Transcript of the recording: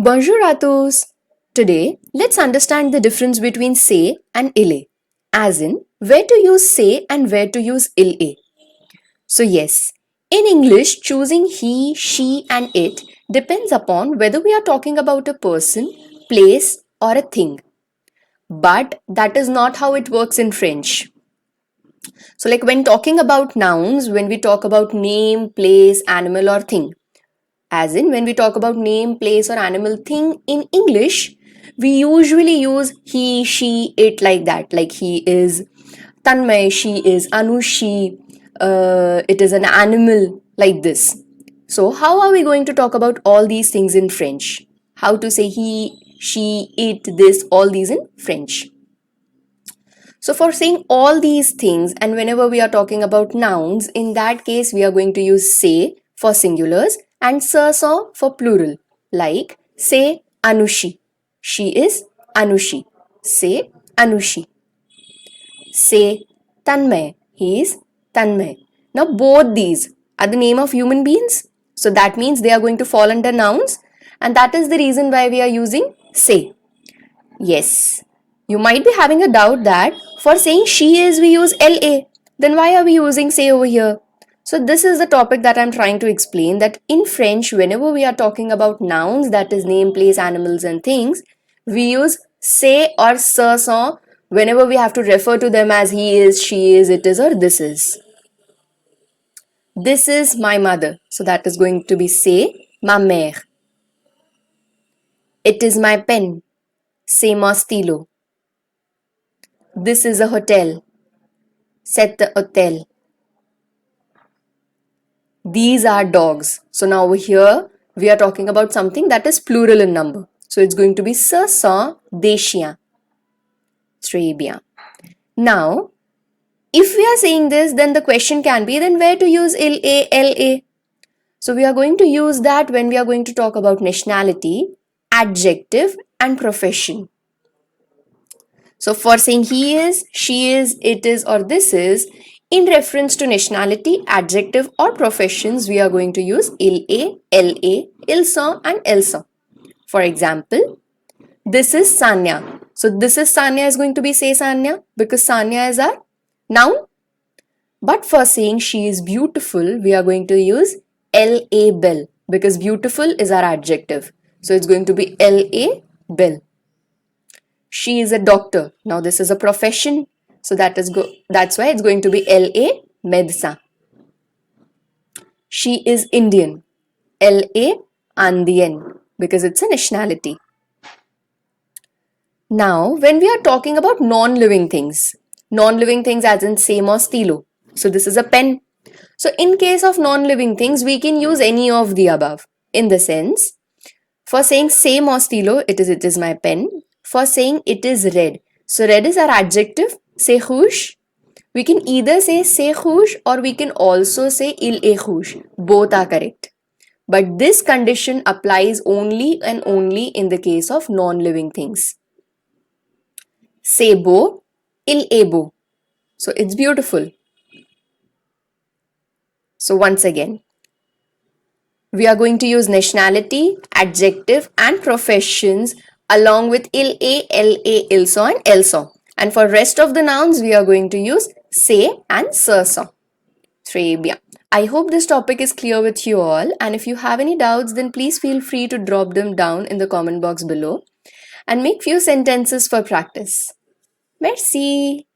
Bonjour à tous! Today, let's understand the difference between c'est and elle, as in where to use c'est and where to use elle. So yes, in English, choosing he, she and it depends upon whether we are talking about a person, place or a thing. But that is not how it works in French. So like when talking about nouns, when we talk about name, place, animal or thing, as in, when we talk about name, place, or animal thing in English, we usually use he, she, it like that. Like he is Tanmay, she is Anushi, it is an animal, like this. So, how are we going to talk about all these things in French? How to say he, she, it, this, all these in French? So, for saying all these things, and whenever we are talking about nouns, in that case, we are going to use say for singulars and sont for plural. Like, say Anushi. She is Anushi. Say Anushi. Say Tanmay. He is Tanmay. Now, both these are the name of human beings. So, that means they are going to fall under nouns, and that is the reason why we are using say. Yes, you might be having a doubt that for saying she is we use LA. Then why are we using say over here? So this is the topic that I'm trying to explain, that in French, whenever we are talking about nouns, that is name, place, animals and things, we use say or ce sont whenever we have to refer to them as he is, she is, it is or this is. This is my mother. So that is going to be c'est ma mère. It is my pen. C'est mon stylo. This is a hotel. C'est the hotel. These are dogs. So now over here, we are talking about something that is plural in number. So it's going to be ce sont des chiens. Très bien. Now, if we are saying this, then the question can be, then where to use LA? So we are going to use that when we are going to talk about nationality, adjective and profession. So for saying he is, she is, it is or this is, in reference to nationality, adjective or professions, we are going to use LA, ils sont and elles sont. For example, this is Sanya. So this is Sanya is going to be say Sanya because Sanya is our noun. But for saying she is beautiful, we are going to use LA belle because beautiful is our adjective. So it's going to be LA belle. She is a doctor. Now this is a profession. So that's why it's going to be LA médecin. She is Indian. LA Andean because it's a nationality. Now when we are talking about non-living things as in same or stilo. So this is a pen. So in case of non-living things, we can use any of the above. In the sense, for saying same or stilo, it is my pen. For saying it is red. So red is our adjective, c'est rouge. We can either say c'est rouge or we can also say il est rouge. Both are correct. But this condition applies only and only in the case of non-living things. C'est beau, il est beau. So it's beautiful. So once again, we are going to use nationality, adjective and professions along with il est, ils sont and elles sont. And for rest of the nouns, we are going to use say and ce sont. Très bien. I hope this topic is clear with you all, and if you have any doubts, then please feel free to drop them down in the comment box below and make few sentences for practice. Merci.